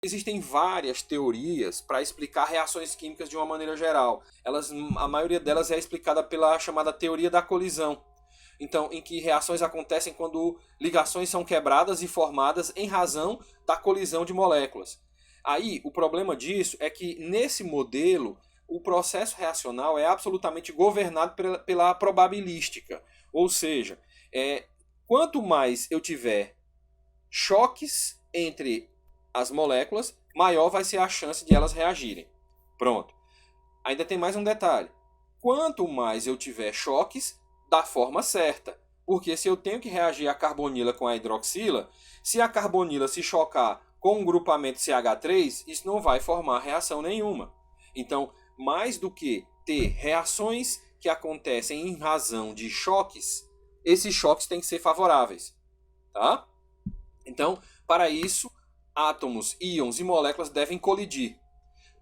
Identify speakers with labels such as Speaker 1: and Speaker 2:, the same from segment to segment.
Speaker 1: Existem várias teorias para explicar reações químicas de uma maneira geral. A maioria delas é explicada pela chamada teoria da colisão. Então, em que reações acontecem quando ligações são quebradas e formadas em razão da colisão de moléculas. Aí, o problema disso é que nesse modelo, o processo reacional é absolutamente governado pela probabilística. Ou seja, quanto mais eu tiver choques entre as moléculas, maior vai ser a chance de elas reagirem. Pronto. Ainda tem mais um detalhe. Quanto mais eu tiver choques, da forma certa. Porque se eu tenho que reagir a carbonila com a hidroxila, se a carbonila se chocar com um grupamento CH3, isso não vai formar reação nenhuma. Então, mais do que ter reações que acontecem em razão de choques, esses choques têm que ser favoráveis. Tá? Então, para isso, átomos, íons e moléculas devem colidir.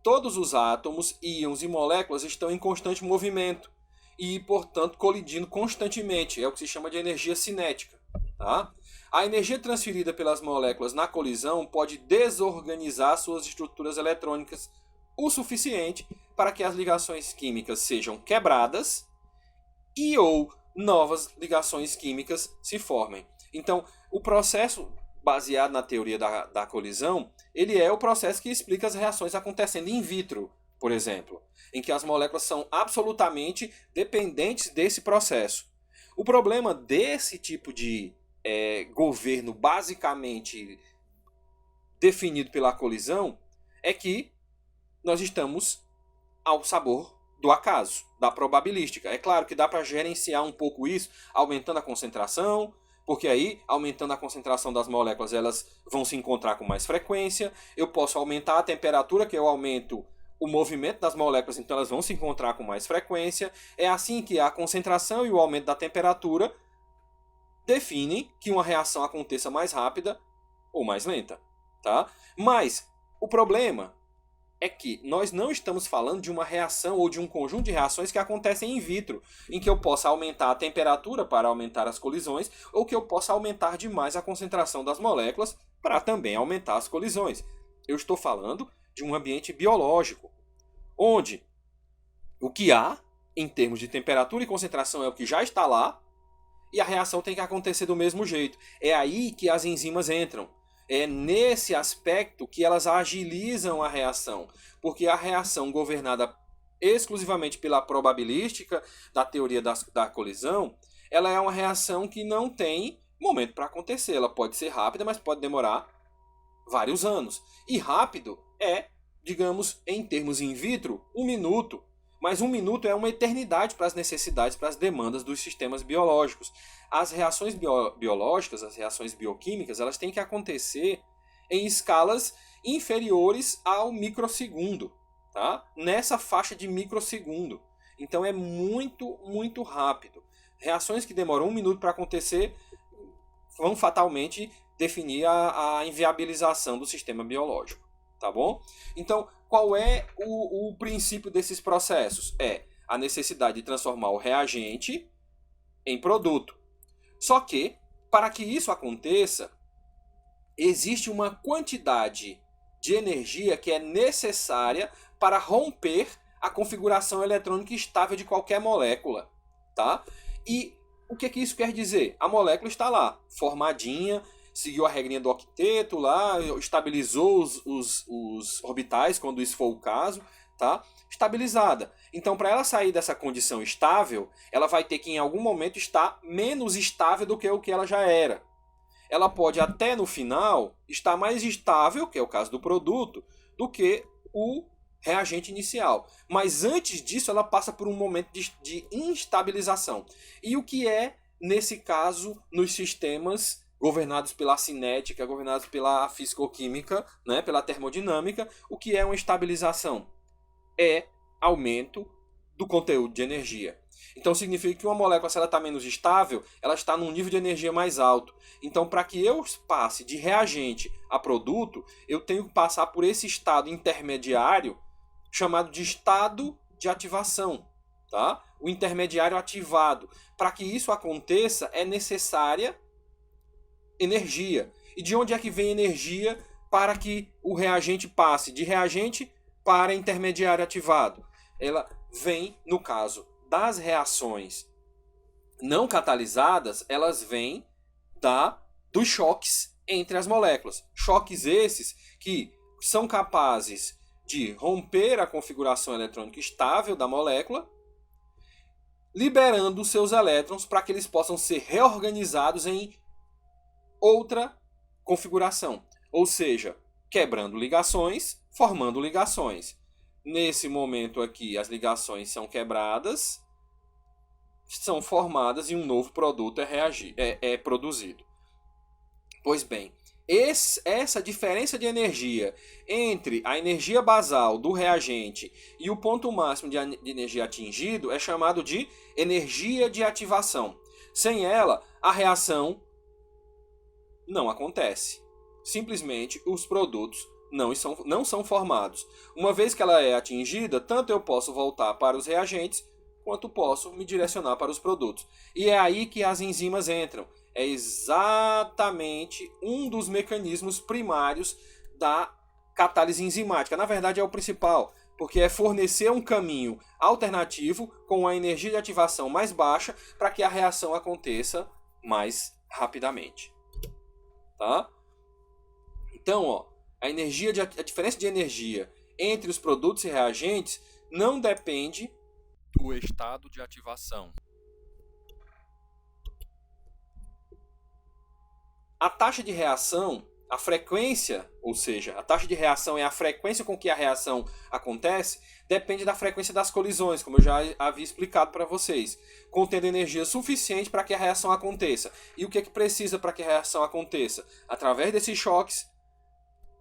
Speaker 1: Todos os átomos, íons e moléculas estão em constante movimento e, portanto, colidindo constantemente. É o que se chama de energia cinética. Tá? A energia transferida pelas moléculas na colisão pode desorganizar suas estruturas eletrônicas o suficiente para que as ligações químicas sejam quebradas e ou novas ligações químicas se formem. Então, o processo baseado na teoria da colisão, ele é o processo que explica as reações acontecendo in vitro, por exemplo, em que as moléculas são absolutamente dependentes desse processo. O problema desse tipo de governo basicamente definido pela colisão é que nós estamos ao sabor do acaso, da probabilística. É claro que dá para gerenciar um pouco isso, aumentando a concentração, porque aí, aumentando a concentração das moléculas, elas vão se encontrar com mais frequência. Eu posso aumentar a temperatura, que eu aumento o movimento das moléculas, então elas vão se encontrar com mais frequência. É assim que a concentração e o aumento da temperatura definem que uma reação aconteça mais rápida ou mais lenta. Tá? Mas o problema é que nós não estamos falando de uma reação ou de um conjunto de reações que acontecem in vitro, em que eu possa aumentar a temperatura para aumentar as colisões, ou que eu possa aumentar demais a concentração das moléculas para também aumentar as colisões. Eu estou falando de um ambiente biológico, onde o que há, em termos de temperatura e concentração, é o que já está lá, e a reação tem que acontecer do mesmo jeito. É aí que as enzimas entram. É nesse aspecto que elas agilizam a reação, porque a reação governada exclusivamente pela probabilística da teoria da colisão, ela é uma reação que não tem momento para acontecer. Ela pode ser rápida, mas pode demorar vários anos. E rápido é, digamos, em termos in vitro, 1 minuto. Mas 1 minuto é uma eternidade para as necessidades, para as demandas dos sistemas biológicos. As reações biológicas, as reações bioquímicas, elas têm que acontecer em escalas inferiores ao microsegundo, tá? Nessa faixa de microsegundo. Então é muito, muito rápido. Reações que demoram 1 minuto para acontecer vão fatalmente definir a inviabilização do sistema biológico. Tá bom? Então, qual é o princípio desses processos? É a necessidade de transformar o reagente em produto. Só que, para que isso aconteça, existe uma quantidade de energia que é necessária para romper a configuração eletrônica estável de qualquer molécula. Tá? E o que isso quer dizer? A molécula está lá, formadinha, seguiu a regrinha do octeto lá, estabilizou os orbitais, quando isso for o caso, tá? Estabilizada. Então, para ela sair dessa condição estável, ela vai ter que, em algum momento, estar menos estável do que o que ela já era. Ela pode, até no final, estar mais estável, que é o caso do produto, do que o reagente inicial. Mas antes disso, ela passa por um momento de instabilização. E o que é, nesse caso, nos sistemas governados pela cinética, governados pela fisicoquímica, né, pela termodinâmica, o que é uma estabilização? É aumento do conteúdo de energia. Então significa que uma molécula, se ela está menos estável, ela está num nível de energia mais alto. Então, para que eu passe de reagente a produto, eu tenho que passar por esse estado intermediário, chamado de estado de ativação. Tá? O intermediário ativado. Para que isso aconteça, é necessária energia. E de onde é que vem energia para que o reagente passe de reagente para intermediário ativado? Ela vem, no caso das reações não catalisadas, elas vêm dos choques entre as moléculas. Choques esses que são capazes de romper a configuração eletrônica estável da molécula, liberando seus elétrons para que eles possam ser reorganizados em outra configuração. Ou seja, quebrando ligações, formando ligações. Nesse momento aqui, as ligações são quebradas, são formadas e um novo produto é produzido. Pois bem, essa diferença de energia entre a energia basal do reagente e o ponto máximo de energia atingido é chamado de energia de ativação. Sem ela, a reação não acontece. Simplesmente os produtos não são formados. Uma vez que ela é atingida, tanto eu posso voltar para os reagentes, quanto posso me direcionar para os produtos. E é aí que as enzimas entram. É exatamente um dos mecanismos primários da catálise enzimática. Na verdade, é o principal, porque é fornecer um caminho alternativo com a energia de ativação mais baixa para que a reação aconteça mais rapidamente. Tá? Então, a diferença de energia entre os produtos e reagentes não depende do estado de ativação. A taxa de reação, a frequência, ou seja, a taxa de reação é a frequência com que a reação acontece, depende da frequência das colisões, como eu já havia explicado para vocês, contendo energia suficiente para que a reação aconteça. E o que é que precisa para que a reação aconteça? Através desses choques,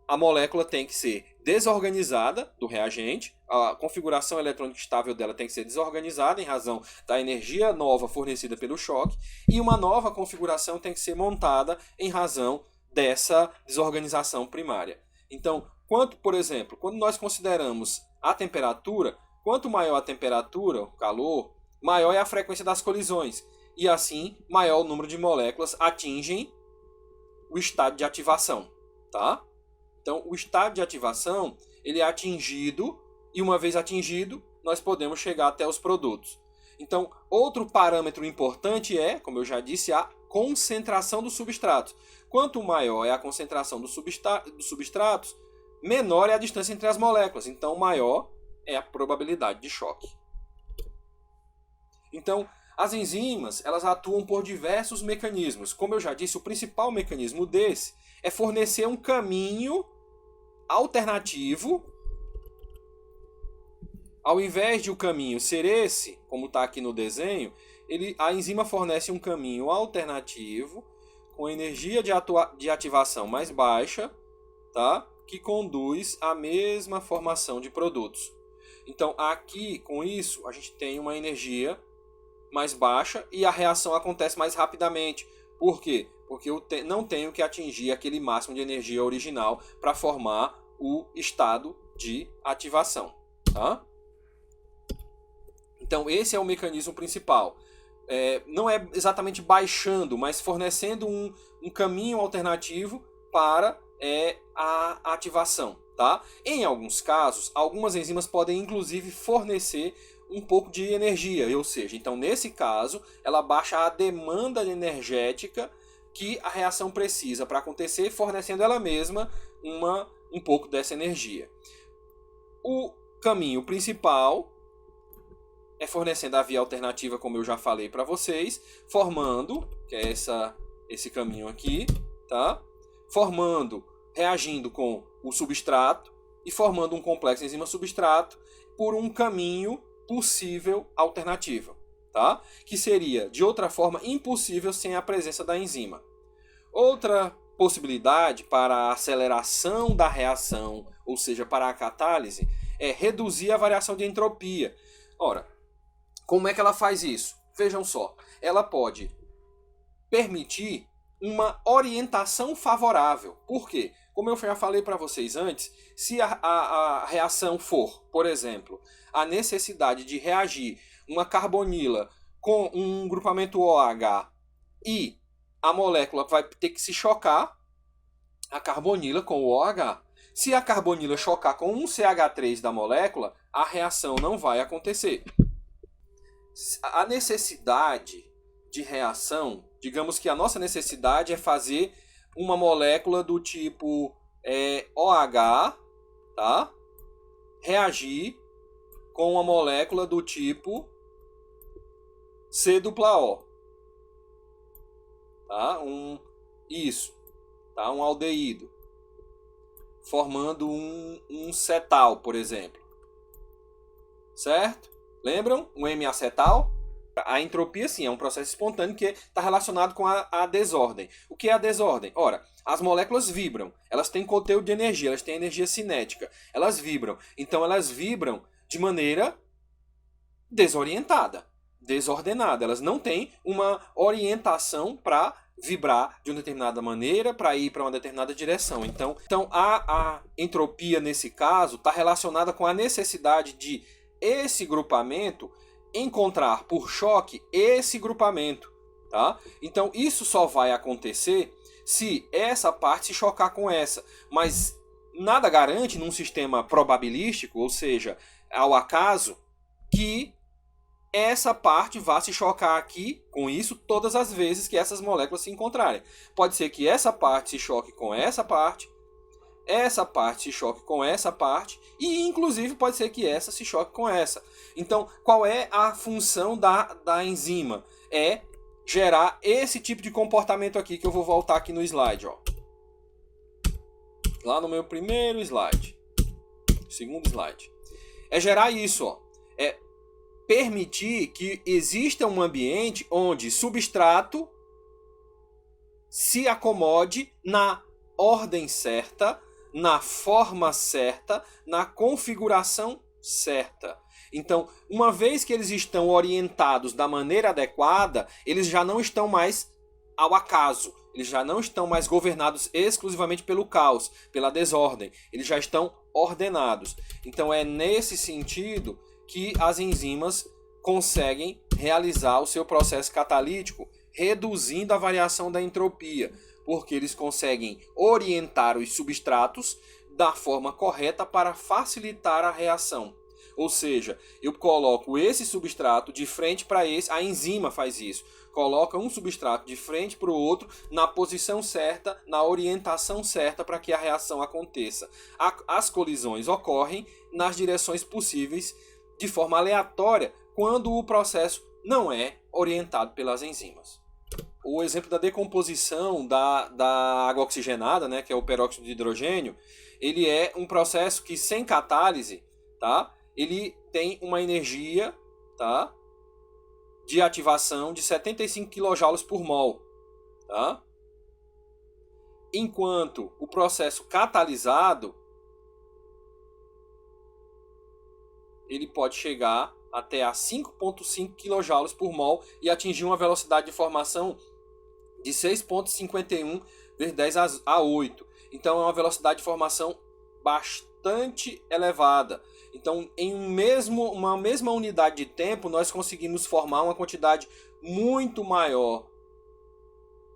Speaker 1: a molécula tem que ser desorganizada do reagente, a configuração eletrônica estável dela tem que ser desorganizada em razão da energia nova fornecida pelo choque, e uma nova configuração tem que ser montada em razão dessa desorganização primária. Então, por exemplo, quando nós consideramos a temperatura, quanto maior a temperatura, o calor, maior é a frequência das colisões, e assim, maior o número de moléculas atingem o estado de ativação, tá? Então, o estado de ativação ele é atingido e, uma vez atingido, nós podemos chegar até os produtos. Então, outro parâmetro importante é, como eu já disse, a concentração dos substratos. Quanto maior é a concentração dos substratos, menor é a distância entre as moléculas. Então, maior é a probabilidade de choque. Então, as enzimas elas atuam por diversos mecanismos. Como eu já disse, o principal mecanismo desse é fornecer um caminho alternativo. Ao invés de o caminho ser esse, como está aqui no desenho, a enzima fornece um caminho alternativo com energia de ativação mais baixa, tá? Que conduz à mesma formação de produtos. Então, aqui, com isso, a gente tem uma energia mais baixa e a reação acontece mais rapidamente. Por quê? Porque eu não tenho que atingir aquele máximo de energia original para formar o estado de ativação. Tá? Então, esse é o mecanismo principal. Não é exatamente baixando, mas fornecendo um caminho alternativo para a ativação. Tá? Em alguns casos, algumas enzimas podem inclusive fornecer um pouco de energia, ou seja, então nesse caso ela baixa a demanda energética que a reação precisa para acontecer, fornecendo ela mesma um pouco dessa energia. O caminho principal é fornecendo a via alternativa, como eu já falei para vocês, formando, que é esse caminho aqui, tá? Reagindo com o substrato e formando um complexo enzima-substrato por um caminho possível alternativo, tá? Que seria, de outra forma, impossível sem a presença da enzima. Outra possibilidade para a aceleração da reação, ou seja, para a catálise, é reduzir a variação de entropia. Ora, como é que ela faz isso? Vejam só, ela pode permitir uma orientação favorável. Por quê? Como eu já falei para vocês antes, se a reação for, por exemplo, a necessidade de reagir uma carbonila com um grupamento OH e a molécula vai ter que se chocar, a carbonila com o OH. Se a carbonila chocar com um CH3 da molécula, a reação não vai acontecer. A necessidade de reação, digamos que a nossa necessidade é fazer uma molécula do tipo OH, tá? Reagir com uma molécula do tipo C-O, tá? Tá? Um aldeído, formando um cetal, por exemplo, certo? Lembram? Um M-acetal? A entropia, sim, é um processo espontâneo que está relacionado com a desordem. O que é a desordem? Ora, as moléculas vibram, elas têm conteúdo de energia, elas têm energia cinética, elas vibram. Então, elas vibram de maneira desorientada, desordenada. Elas não têm uma orientação para vibrar de uma determinada maneira, para ir para uma determinada direção. Então a entropia, nesse caso, está relacionada com a necessidade de esse grupamento encontrar por choque esse grupamento, tá? Então isso só vai acontecer se essa parte se chocar com essa, mas nada garante num sistema probabilístico, ou seja, ao acaso, que essa parte vá se chocar aqui com isso todas as vezes que essas moléculas se encontrarem. Pode ser que essa parte se choque com essa parte se choque com essa parte, e inclusive pode ser que essa se choque com essa. Então, qual é a função da enzima? É gerar esse tipo de comportamento aqui, que eu vou voltar aqui no slide, ó. Lá no meu primeiro slide. Segundo slide. É gerar isso, ó. É permitir que exista um ambiente onde substrato se acomode na ordem certa, na forma certa, na configuração certa. Então, uma vez que eles estão orientados da maneira adequada, eles já não estão mais ao acaso. Eles já não estão mais governados exclusivamente pelo caos, pela desordem. Eles já estão ordenados. Então, é nesse sentido que as enzimas conseguem realizar o seu processo catalítico, reduzindo a variação da entropia, porque eles conseguem orientar os substratos da forma correta para facilitar a reação. Ou seja, eu coloco esse substrato de frente para esse, a enzima faz isso. Coloca um substrato de frente para o outro na posição certa, na orientação certa para que a reação aconteça. As colisões ocorrem nas direções possíveis de forma aleatória quando o processo não é orientado pelas enzimas. O exemplo da decomposição da água oxigenada, né, que é o peróxido de hidrogênio, ele é um processo que sem catálise, tá, ele tem uma energia, tá, de ativação de 75 kJ por mol. Tá? Enquanto o processo catalisado ele pode chegar até a 5,5 kJ por mol e atingir uma velocidade de formação de 6,51 vezes 10 a 8. Então é uma velocidade de formação bastante elevada. Então, em uma mesma unidade de tempo, nós conseguimos formar uma quantidade muito maior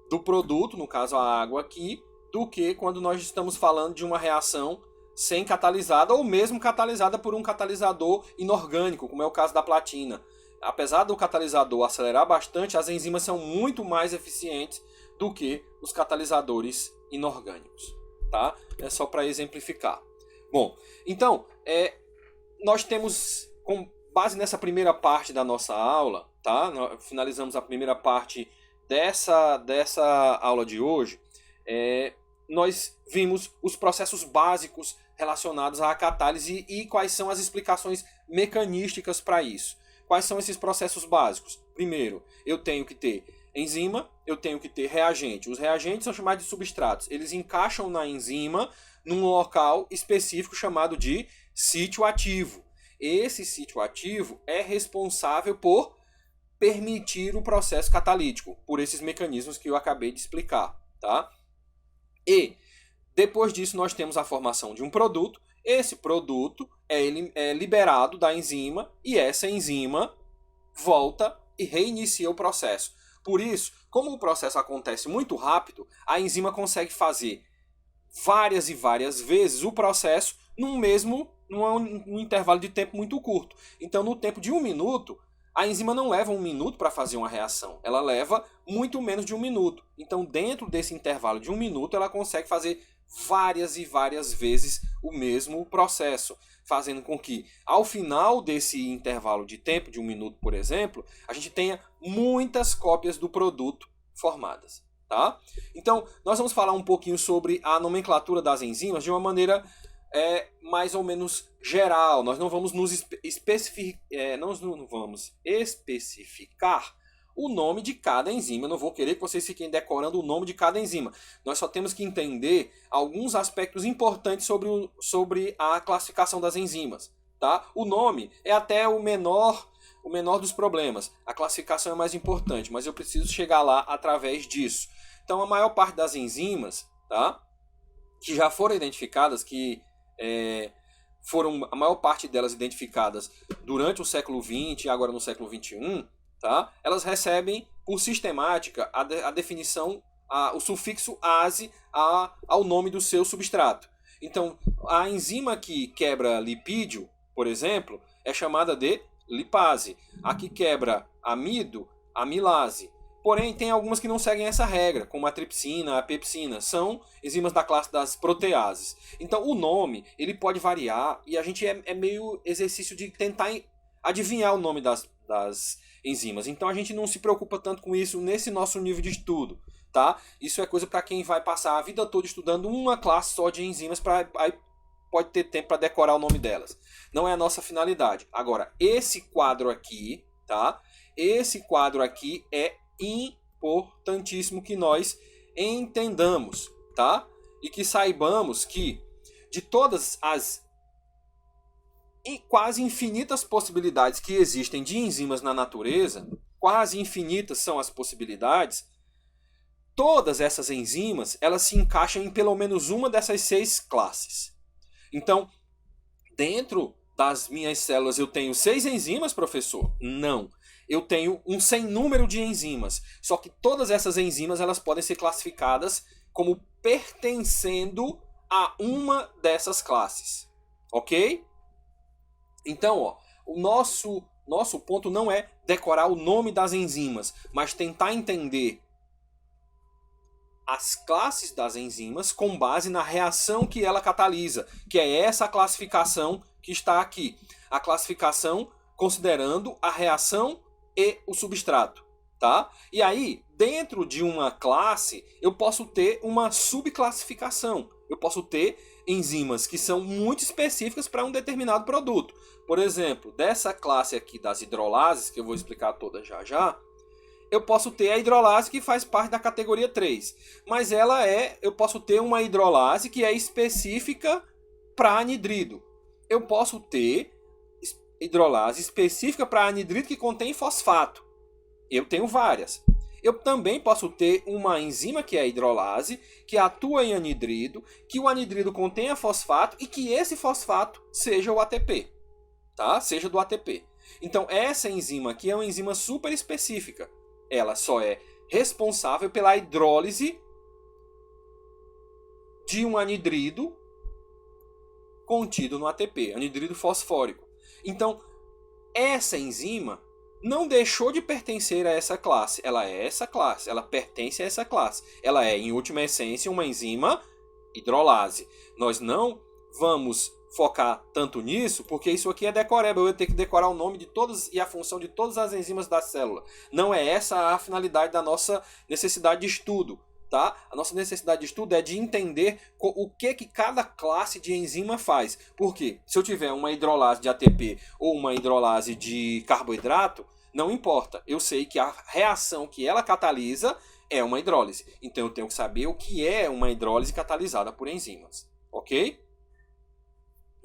Speaker 1: do produto, no caso a água aqui, do que quando nós estamos falando de uma reação sem catalisada ou mesmo catalisada por um catalisador inorgânico, como é o caso da platina. Apesar do catalisador acelerar bastante, as enzimas são muito mais eficientes do que os catalisadores inorgânicos. Tá? É só para exemplificar. Bom, então, nós temos, com base nessa primeira parte da nossa aula, tá? Nós finalizamos a primeira parte dessa aula de hoje, nós vimos os processos básicos relacionados à catálise e quais são as explicações mecanísticas para isso. Quais são esses processos básicos? Primeiro, eu tenho que ter enzima, eu tenho que ter reagente. Os reagentes são chamados de substratos. Eles encaixam na enzima num local específico chamado de sítio ativo. Esse sítio ativo é responsável por permitir o processo catalítico, por esses mecanismos que eu acabei de explicar. Tá? E depois disso nós temos a formação de um produto. Esse produto é liberado da enzima e essa enzima volta e reinicia o processo. Por isso, como o processo acontece muito rápido, a enzima consegue fazer várias e várias vezes o processo num intervalo de tempo muito curto. Então, no tempo de 1 minuto, a enzima não leva 1 minuto para fazer uma reação. Ela leva muito menos de 1 minuto. Então, dentro desse intervalo de 1 minuto, ela consegue fazer várias e várias vezes o mesmo processo, fazendo com que, ao final desse intervalo de tempo, de 1 minuto, por exemplo, a gente tenha muitas cópias do produto formadas. Tá? Então, nós vamos falar um pouquinho sobre a nomenclatura das enzimas de uma maneira mais ou menos geral. Nós não vamos não vamos especificar o nome de cada enzima. Eu não vou querer que vocês fiquem decorando o nome de cada enzima. Nós só temos que entender alguns aspectos importantes sobre a classificação das enzimas. Tá? O nome é até o menor dos problemas. A classificação é mais importante, mas eu preciso chegar lá através disso. Então, a maior parte das enzimas, tá, que já foram identificadas, foram a maior parte delas identificadas durante o século XX e agora no século XXI, tá, elas recebem por sistemática a definição, o sufixo ase ao nome do seu substrato. Então, a enzima que quebra lipídio, por exemplo, é chamada de lipase. A que quebra amido, amilase. Porém, tem algumas que não seguem essa regra, como a tripsina, a pepsina. São enzimas da classe das proteases. Então, o nome ele pode variar e a gente é meio exercício de tentar adivinhar o nome das enzimas. Então, a gente não se preocupa tanto com isso nesse nosso nível de estudo. Tá? Isso é coisa para quem vai passar a vida toda estudando uma classe só de enzimas, aí pode ter tempo para decorar o nome delas. Não é a nossa finalidade. Agora, esse quadro aqui, tá? Esse quadro aqui é importantíssimo que nós entendamos, tá? E que saibamos que de todas as quase infinitas possibilidades que existem de enzimas na natureza, quase infinitas são as possibilidades, todas essas enzimas, elas se encaixam em pelo menos uma dessas 6 classes. Então, dentro das minhas células eu tenho 6 enzimas, professor? Não. Eu tenho um sem número de enzimas. Só que todas essas enzimas elas podem ser classificadas como pertencendo a uma dessas classes. Ok? Então, ó, o nosso ponto não é decorar o nome das enzimas, mas tentar entender as classes das enzimas com base na reação que ela catalisa, que é essa classificação que está aqui. A classificação considerando a reação e o substrato, tá? E aí, dentro de uma classe, eu posso ter uma subclassificação. Eu posso ter enzimas que são muito específicas para um determinado produto. Por exemplo, dessa classe aqui das hidrolases, que eu vou explicar todas já, eu posso ter a hidrolase que faz parte da categoria 3. Mas eu posso ter uma hidrolase que é específica para anidrido. Eu posso ter hidrolase específica para anidrido que contém fosfato. Eu tenho várias. Eu também posso ter uma enzima que é a hidrolase, que atua em anidrido, que o anidrido contenha fosfato e que esse fosfato seja o ATP. Tá? Seja do ATP. Então essa enzima aqui é uma enzima super específica. Ela só é responsável pela hidrólise de um anidrido contido no ATP, anidrido fosfórico. Então, essa enzima não deixou de pertencer a essa classe. Ela é essa classe, ela pertence a essa classe. Ela é, em última essência, uma enzima hidrolase. Nós não vamos focar tanto nisso, porque isso aqui é decoreba. Eu vou ter que decorar o nome de todas e a função de todas as enzimas da célula. Não é essa a finalidade da nossa necessidade de estudo. Tá? A nossa necessidade de estudo é de entender o que cada classe de enzima faz. Porque se eu tiver uma hidrolase de ATP ou uma hidrolase de carboidrato, não importa. Eu sei que a reação que ela catalisa é uma hidrólise. Então eu tenho que saber o que é uma hidrólise catalisada por enzimas. Ok?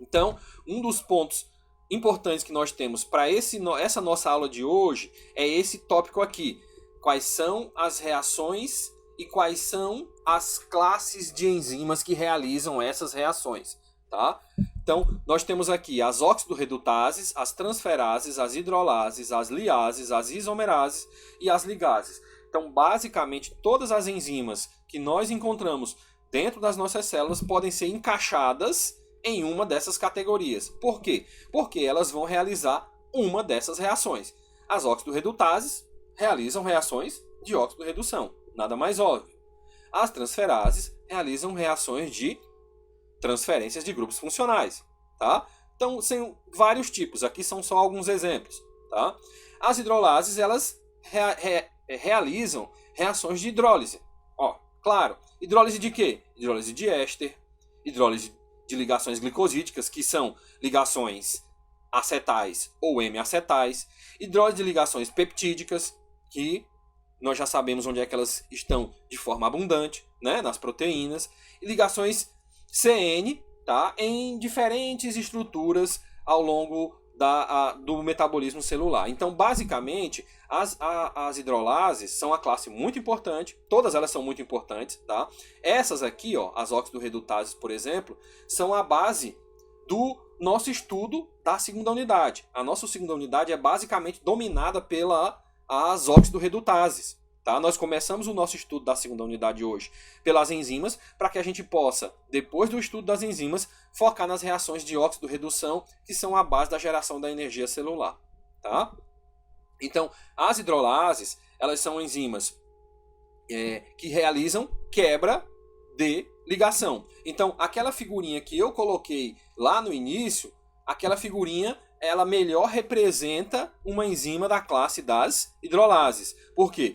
Speaker 1: Então, um dos pontos importantes que nós temos para essa nossa aula de hoje é esse tópico aqui. Quais são as reações e quais são as classes de enzimas que realizam essas reações, tá? Então, nós temos aqui as oxidorredutases, as transferases, as hidrolases, as liases, as isomerases e as ligases. Então, basicamente, todas as enzimas que nós encontramos dentro das nossas células podem ser encaixadas em uma dessas categorias. Por quê? Porque elas vão realizar uma dessas reações. As oxidorredutases realizam reações de oxidorredução, nada mais óbvio. As transferases realizam reações de transferências de grupos funcionais, tá? Então, são vários tipos, aqui são só alguns exemplos, tá? As hidrolases, elas realizam reações de hidrólise. Ó, claro, hidrólise de quê? Hidrólise de éster, hidrólise de ligações glicosídicas, que são ligações acetais ou M-acetais, hidrólise de ligações peptídicas, que nós já sabemos onde é que elas estão de forma abundante, né, nas proteínas, e ligações CN, tá, em diferentes estruturas ao longo do metabolismo celular. Então, basicamente, as hidrolases são a classe muito importante, todas elas são muito importantes, tá? Essas aqui, ó, as oxidorredutases, por exemplo, são a base do nosso estudo da segunda unidade. A nossa segunda unidade é basicamente dominada pelas oxidorredutases. Tá? Nós começamos o nosso estudo da segunda unidade hoje pelas enzimas, para que a gente possa, depois do estudo das enzimas, focar nas reações de óxido-redução, que são a base da geração da energia celular. Tá? Então, as hidrolases, elas são enzimas que realizam quebra de ligação. Então, aquela figurinha que eu coloquei lá no início, aquela figurinha, ela melhor representa uma enzima da classe das hidrolases. Por quê?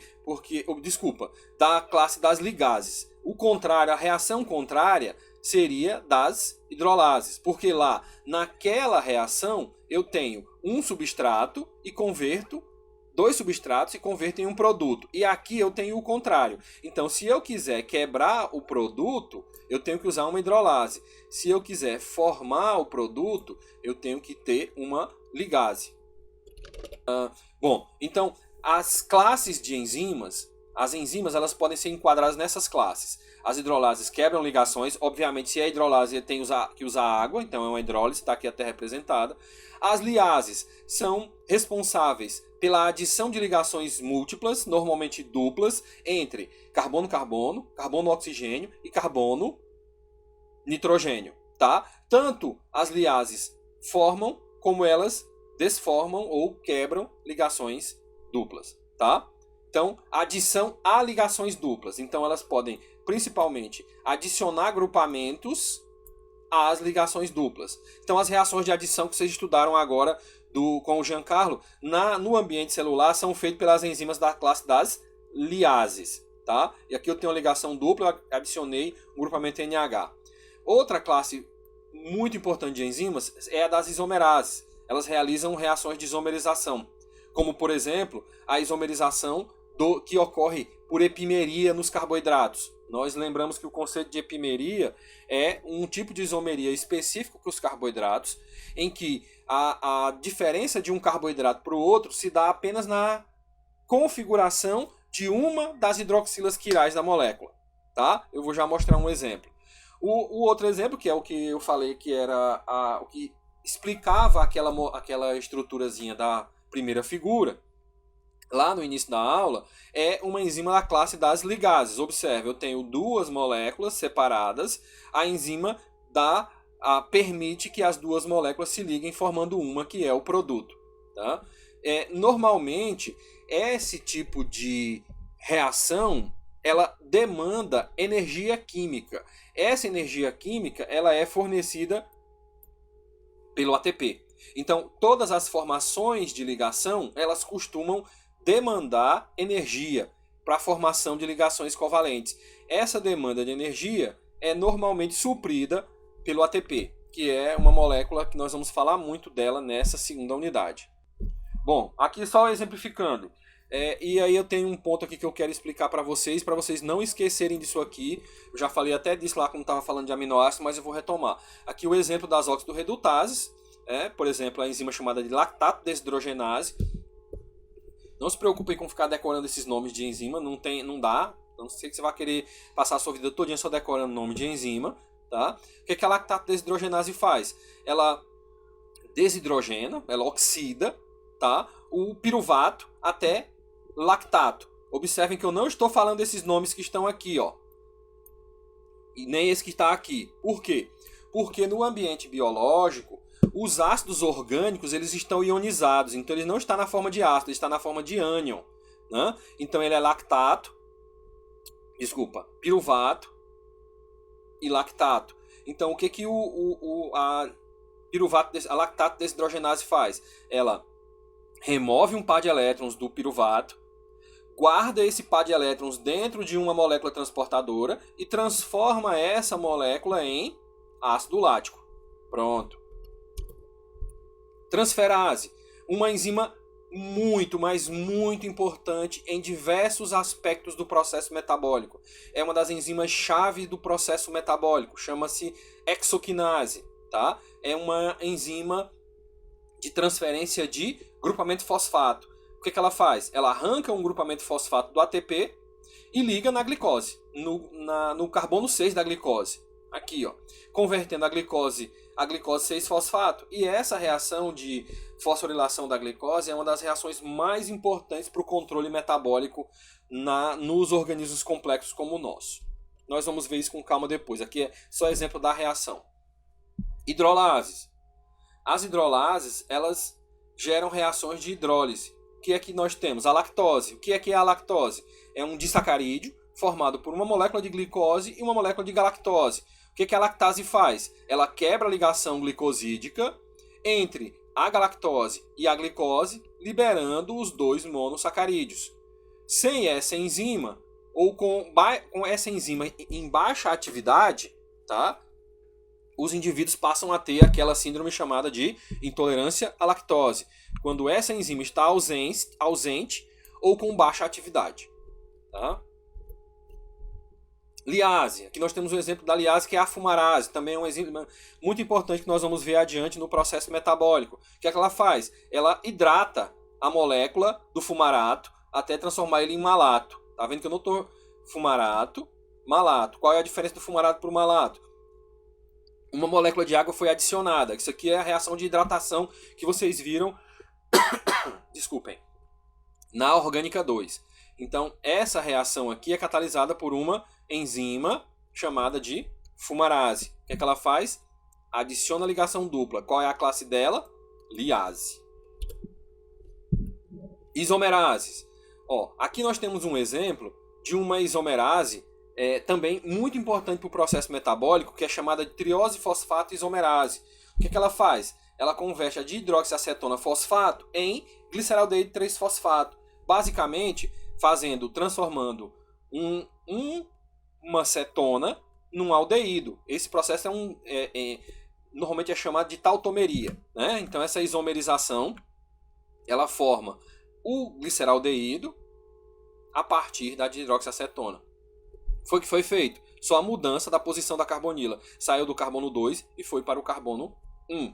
Speaker 1: Da classe das ligases. O contrário, a reação contrária seria das hidrolases. Porque lá, naquela reação, eu tenho um substrato e converto dois substratos e converto em um produto. E aqui eu tenho o contrário. Então, se eu quiser quebrar o produto, eu tenho que usar uma hidrolase. Se eu quiser formar o produto, eu tenho que ter uma ligase. Bom, então, as classes de enzimas, as enzimas elas podem ser enquadradas nessas classes. As hidrolases quebram ligações. Obviamente, se é hidrolase, tem que usar água, então é uma hidrólise, está aqui até representada. As liases são responsáveis pela adição de ligações múltiplas, normalmente duplas, entre carbono-carbono, carbono-oxigênio e carbono-nitrogênio. Tá? Tanto as liases formam, como elas desformam ou quebram ligações duplas. Tá? Então, adição a ligações duplas. Então, elas podem, principalmente, adicionar agrupamentos às ligações duplas. Então, as reações de adição que vocês estudaram agora com o Giancarlo, no ambiente celular, são feitas pelas enzimas da classe das liases. Tá? E aqui eu tenho uma ligação dupla, eu adicionei um grupamento NH. Outra classe muito importante de enzimas é a das isomerases. Elas realizam reações de isomerização, como, por exemplo, a isomerização que ocorre por epimeria nos carboidratos. Nós lembramos que o conceito de epimeria é um tipo de isomeria específico para os carboidratos, em que a diferença de um carboidrato para o outro se dá apenas na configuração de uma das hidroxilas quirais da molécula. Tá? Eu vou já mostrar um exemplo. O outro exemplo, que é o que eu falei que era o que explicava aquela estruturazinha da primeira figura, lá no início da aula, é uma enzima da classe das ligases. Observe, eu tenho duas moléculas separadas, a enzima permite que as duas moléculas se liguem formando uma, que é o produto. Tá? Normalmente, esse tipo de reação ela demanda energia química. Essa energia química ela é fornecida pelo ATP. Então, todas as formações de ligação elas costumam demandar energia para a formação de ligações covalentes. Essa demanda de energia é normalmente suprida pelo ATP, que é uma molécula que nós vamos falar muito dela nessa segunda unidade. Bom, aqui só exemplificando. E aí eu tenho um ponto aqui que eu quero explicar para vocês não esquecerem disso aqui. Eu já falei até disso lá quando estava falando de aminoácidos, mas eu vou retomar. Aqui o exemplo das oxidorredutases, por exemplo, a enzima chamada de lactato desidrogenase. Não se preocupem com ficar decorando esses nomes de enzima, não dá. Não sei que você vai querer passar a sua vida todinha só decorando nome de enzima. Tá? O que a lactato desidrogenase faz? Ela desidrogena, ela oxida, tá? O piruvato até lactato. Observem que eu não estou falando desses nomes que estão aqui, ó. e nem esse que está aqui. Por quê? Porque no ambiente biológico, os ácidos orgânicos eles estão ionizados, então ele não está na forma de ácido, ele está na forma de ânion, né? Então ele é piruvato e lactato. Então o que que a lactato desidrogenase faz? Ela remove um par de elétrons do piruvato, guarda esse par de elétrons dentro de uma molécula transportadora e transforma essa molécula em ácido lático. Pronto. Transferase, uma enzima muito, mas muito importante em diversos aspectos do processo metabólico. É uma das enzimas-chave do processo metabólico, chama-se hexoquinase, tá? É uma enzima de transferência de grupamento fosfato. O que ela faz? Ela arranca um grupamento fosfato do ATP e liga na glicose, no carbono 6 da glicose. Aqui, ó, convertendo a glicose 6-fosfato. E essa reação de fosforilação da glicose é uma das reações mais importantes para o controle metabólico nos organismos complexos como o nosso. Nós vamos ver isso com calma depois. Aqui é só exemplo da reação. Hidrolases. As hidrolases, elas geram reações de hidrólise. O que é que nós temos? A lactose. O que é a lactose? É um disacarídeo formado por uma molécula de glicose e uma molécula de galactose. O que a lactase faz? Ela quebra a ligação glicosídica entre a galactose e a glicose, liberando os dois monossacarídeos. Sem essa enzima, ou com essa enzima em baixa atividade, tá? Os indivíduos passam a ter aquela síndrome chamada de intolerância à lactose, quando essa enzima está ausente ou com baixa atividade. Tá? Liase. Aqui nós temos um exemplo da liase, que é a fumarase. Também é um exemplo muito importante que nós vamos ver adiante no processo metabólico. O que é que ela faz? Ela hidrata a molécula do fumarato até transformar ele em malato. Tá vendo que eu não estou fumarato, malato. Qual é a diferença do fumarato para o malato? Uma molécula de água foi adicionada. Isso aqui é a reação de hidratação que vocês viram desculpem, na orgânica 2. Então, essa reação aqui é catalisada por uma enzima chamada de fumarase. O que é que ela faz? Adiciona ligação dupla. Qual é a classe dela? Liase. Isomerases. Ó, aqui nós temos um exemplo de uma isomerase também muito importante para o processo metabólico, que é chamada de triose fosfato isomerase. O que é que ela faz? Ela converte a dihidroxiacetona fosfato em gliceraldeído 3-fosfato. Basicamente, transformando uma cetona num aldeído. Esse processo normalmente é chamado de tautomeria, né? Então essa isomerização ela forma o gliceraldeído a partir da dihidroxiacetona. Foi o que foi feito. Só a mudança da posição da carbonila. Saiu do carbono 2 e foi para o carbono 1.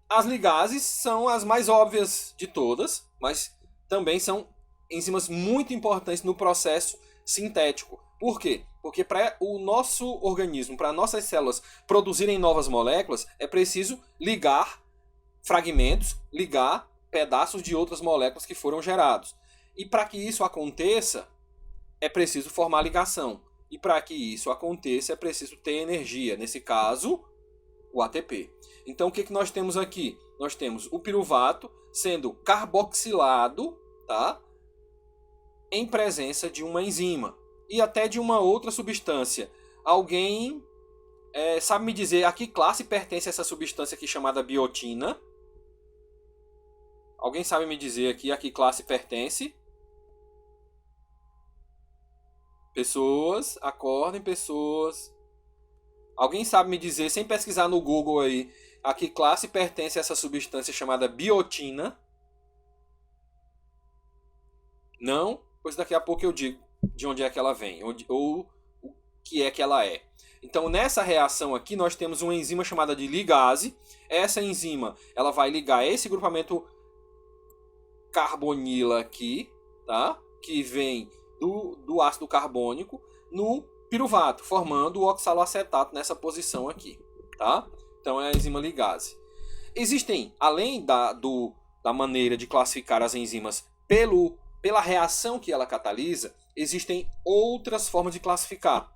Speaker 1: As ligases são as mais óbvias de todas, mas também são enzimas muito importantes no processo sintético. Por quê? Porque para o nosso organismo, para nossas células produzirem novas moléculas, é preciso ligar fragmentos, ligar pedaços de outras moléculas que foram gerados. E para que isso aconteça, é preciso formar ligação. E para que isso aconteça, é preciso ter energia. Nesse caso, o ATP. Então, o que nós temos aqui? Nós temos o piruvato sendo carboxilado, tá? Em presença de uma enzima. E até de uma outra substância. Alguém sabe me dizer a que classe pertence essa substância aqui chamada biotina? Alguém sabe me dizer aqui a que classe pertence? Pessoas, acordem, pessoas. Alguém sabe me dizer, sem pesquisar no Google aí, a que classe pertence essa substância chamada biotina? Não? Pois daqui a pouco eu digo de onde é que ela vem, ou o que é que ela é. Então, nessa reação aqui, nós temos uma enzima chamada de ligase. Essa enzima ela vai ligar esse grupamento carbonila aqui, tá? Que vem do ácido carbônico no piruvato, formando o oxaloacetato nessa posição aqui, tá? Então é a enzima ligase. Existem, além da maneira de classificar as enzimas pela reação que ela catalisa, existem outras formas de classificar.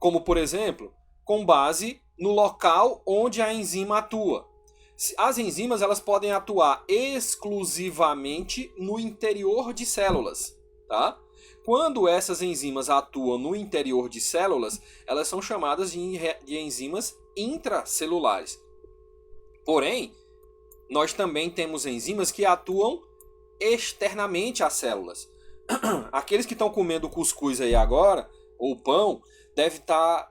Speaker 1: Como, por exemplo, com base no local onde a enzima atua. As enzimas elas podem atuar exclusivamente no interior de células, tá? Quando essas enzimas atuam no interior de células, elas são chamadas de enzimas intracelulares. Porém, nós também temos enzimas que atuam externamente às células. Aqueles que estão comendo cuscuz aí agora, ou pão,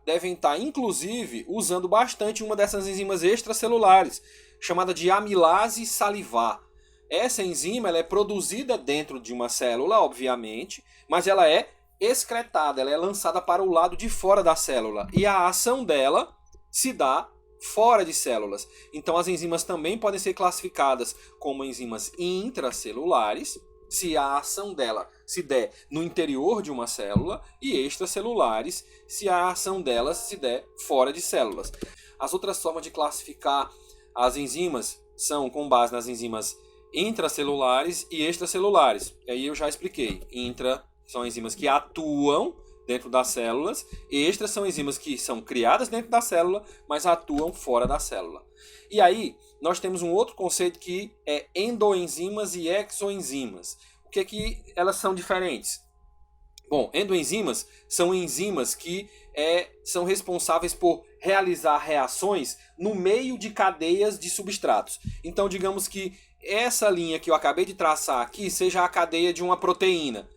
Speaker 1: devem estar, inclusive, usando bastante uma dessas enzimas extracelulares, chamada de amilase salivar. Essa enzima ela é produzida dentro de uma célula, obviamente, mas ela é excretada, ela é lançada para o lado de fora da célula. E a ação dela se dá fora de células. Então as enzimas também podem ser classificadas como enzimas intracelulares, se a ação dela se der no interior de uma célula, e extracelulares, se a ação delas se der fora de células. As outras formas de classificar as enzimas são com base nas enzimas intracelulares e extracelulares. Aí eu já expliquei. Intra são enzimas que atuam dentro das células, extra são enzimas que são criadas dentro da célula, mas atuam fora da célula. E aí, nós temos um outro conceito que é endoenzimas e exoenzimas. O que é que elas são diferentes? Bom, endoenzimas são enzimas que são responsáveis por realizar reações no meio de cadeias de substratos. Então, digamos que essa linha que eu acabei de traçar aqui seja a cadeia de uma proteína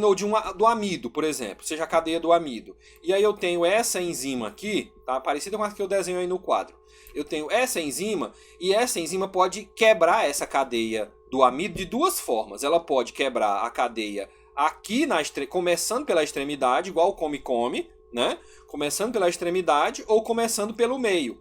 Speaker 1: ou do amido, por exemplo, seja a cadeia do amido. E aí eu tenho essa enzima aqui, tá? Parecida com a que eu desenho aí no quadro. Eu tenho essa enzima e essa enzima pode quebrar essa cadeia do amido de duas formas. Ela pode quebrar a cadeia aqui começando pela extremidade, igual o come-come, né? Começando pela extremidade ou começando pelo meio.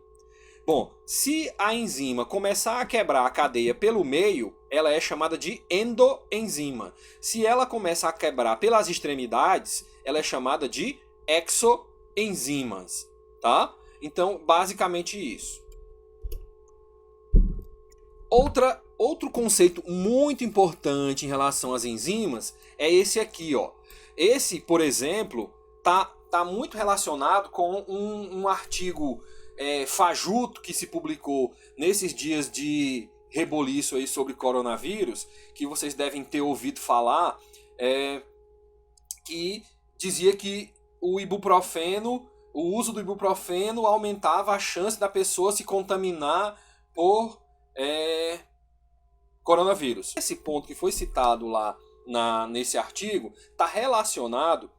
Speaker 1: Bom, se a enzima começar a quebrar a cadeia pelo meio, ela é chamada de endoenzima. Se ela começa a quebrar pelas extremidades, ela é chamada de exoenzimas, tá? Então, basicamente isso. Outro conceito muito importante em relação às enzimas é esse aqui, ó. Esse, por exemplo, tá muito relacionado com um artigo fajuto que se publicou nesses dias de reboliço aí sobre coronavírus, que vocês devem ter ouvido falar, que dizia que o uso do ibuprofeno aumentava a chance da pessoa se contaminar por coronavírus. Esse ponto que foi citado lá nesse artigo está relacionado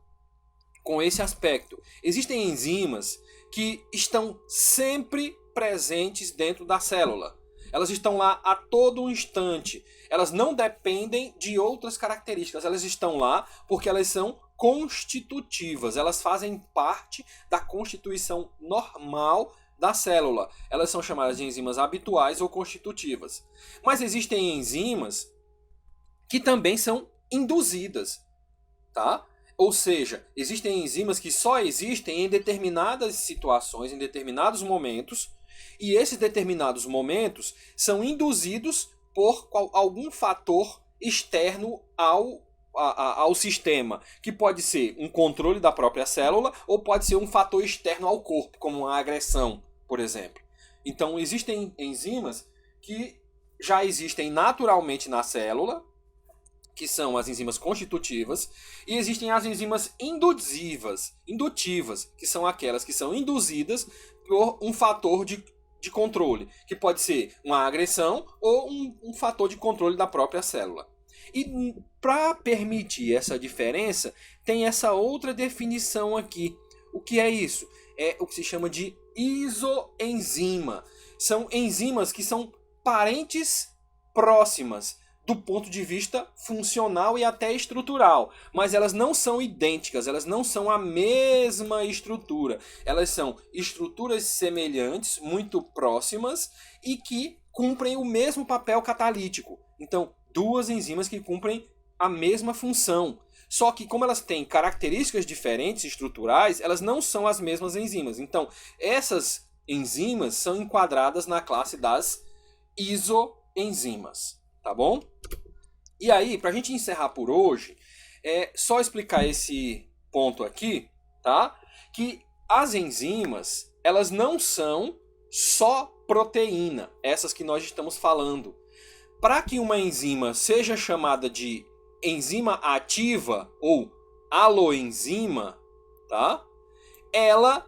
Speaker 1: com esse aspecto. Existem enzimas que estão sempre presentes dentro da célula. Elas estão lá a todo instante. Elas não dependem de outras características. Elas estão lá porque elas são constitutivas. Elas fazem parte da constituição normal da célula. Elas são chamadas de enzimas habituais ou constitutivas. Mas existem enzimas que também são induzidas, tá? Ou seja, existem enzimas que só existem em determinadas situações, em determinados momentos, e esses determinados momentos são induzidos por algum fator externo ao sistema, que pode ser um controle da própria célula ou pode ser um fator externo ao corpo, como uma agressão, por exemplo. Então, existem enzimas que já existem naturalmente na célula, que são as enzimas constitutivas, e existem as enzimas indutivas, que são aquelas que são induzidas por um fator de controle, que pode ser uma agressão ou um fator de controle da própria célula. E para permitir essa diferença, tem essa outra definição aqui. O que é isso? É o que se chama de isoenzima. São enzimas que são parentes próximas do ponto de vista funcional e até estrutural, mas elas não são idênticas, elas não são a mesma estrutura. Elas são estruturas semelhantes, muito próximas e que cumprem o mesmo papel catalítico. Então, duas enzimas que cumprem a mesma função. Só que como elas têm características diferentes estruturais, elas não são as mesmas enzimas. Então, essas enzimas são enquadradas na classe das isoenzimas. Tá bom? E aí, para a gente encerrar por hoje, é só explicar esse ponto aqui. tá? Que as enzimas, elas não são só proteína, essas que nós estamos falando. Para que uma enzima seja chamada de enzima ativa ou aloenzima, tá? Ela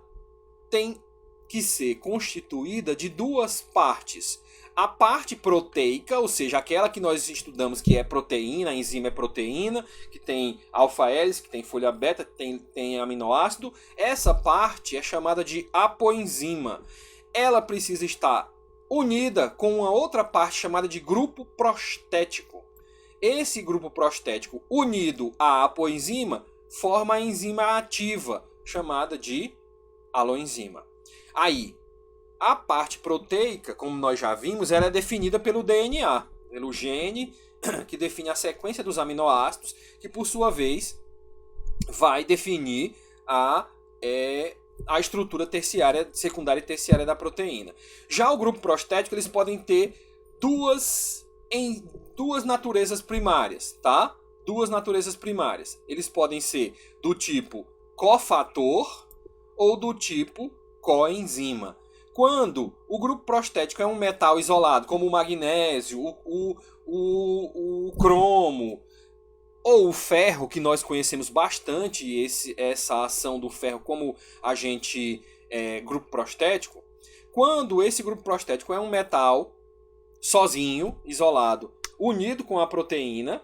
Speaker 1: tem que ser constituída de duas partes. A parte proteica, ou seja, aquela que nós estudamos que é proteína, a enzima é proteína, que tem alfa-hélice, que tem folha beta, que tem aminoácido. Essa parte é chamada de apoenzima. Ela precisa estar unida com uma outra parte chamada de grupo prostético. Esse grupo prostético unido à apoenzima forma a enzima ativa, chamada de aloenzima. Aí, a parte proteica, como nós já vimos, ela é definida pelo DNA, pelo gene que define a sequência dos aminoácidos, que por sua vez vai definir a estrutura terciária, secundária e terciária da proteína. Já o grupo prostético, eles podem ter duas naturezas primárias, tá? Duas naturezas primárias. Eles podem ser do tipo cofator ou do tipo coenzima. Quando o grupo prostético é um metal isolado, como o magnésio, o cromo ou o ferro, que nós conhecemos bastante essa ação do ferro como agente grupo prostético, quando esse grupo prostético é um metal sozinho, isolado, unido com a proteína,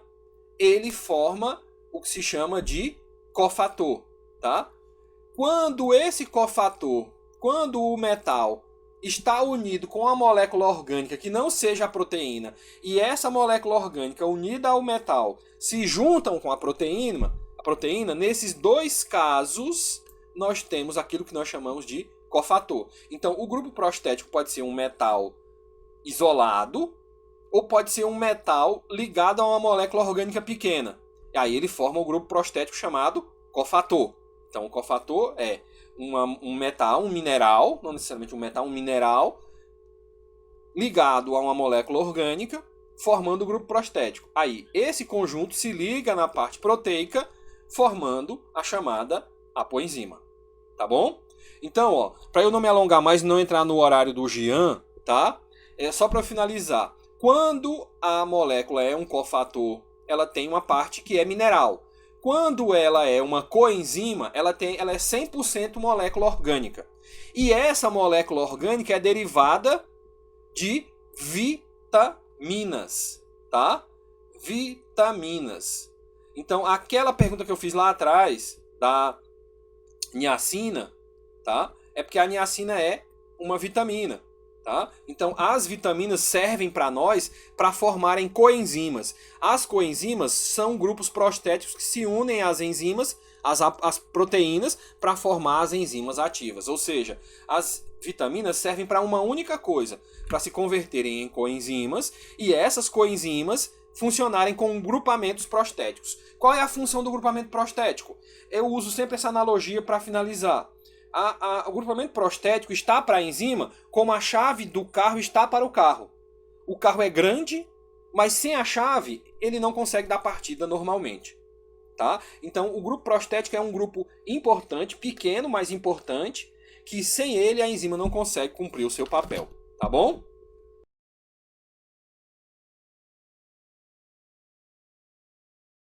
Speaker 1: ele forma o que se chama de cofator, tá? Quando o metal está unido com uma molécula orgânica que não seja a proteína, e essa molécula orgânica unida ao metal se juntam com a proteína, nesses dois casos nós temos aquilo que nós chamamos de cofator. Então, o grupo prostético pode ser um metal isolado ou pode ser um metal ligado a uma molécula orgânica pequena. E aí ele forma o grupo prostético chamado cofator. Então, o cofator é um metal, um mineral, não necessariamente um metal, um mineral, ligado a uma molécula orgânica, formando o grupo prostético. Aí, esse conjunto se liga na parte proteica, formando a chamada apoenzima. Tá bom? Então, para eu não me alongar mais e não entrar no horário do Gian, tá? É só para finalizar. Quando a molécula é um cofator, ela tem uma parte que é mineral. Quando ela é uma coenzima, ela é 100% molécula orgânica. E essa molécula orgânica é derivada de vitaminas, tá? Vitaminas. Então, aquela pergunta que eu fiz lá atrás da niacina, tá? É porque a niacina é uma vitamina. Tá? Então, as vitaminas servem para nós para formarem coenzimas. As coenzimas são grupos prostéticos que se unem às enzimas, às proteínas, para formar as enzimas ativas. Ou seja, as vitaminas servem para uma única coisa, para se converterem em coenzimas e essas coenzimas funcionarem com grupamentos prostéticos. Qual é a função do grupamento prostético? Eu uso sempre essa analogia para finalizar. O grupamento prostético está para a enzima como a chave do carro está para o carro. O carro é grande, mas sem a chave ele não consegue dar partida normalmente. Tá? Então o grupo prostético é um grupo importante, pequeno, mas importante, que sem ele a enzima não consegue cumprir o seu papel. Tá bom?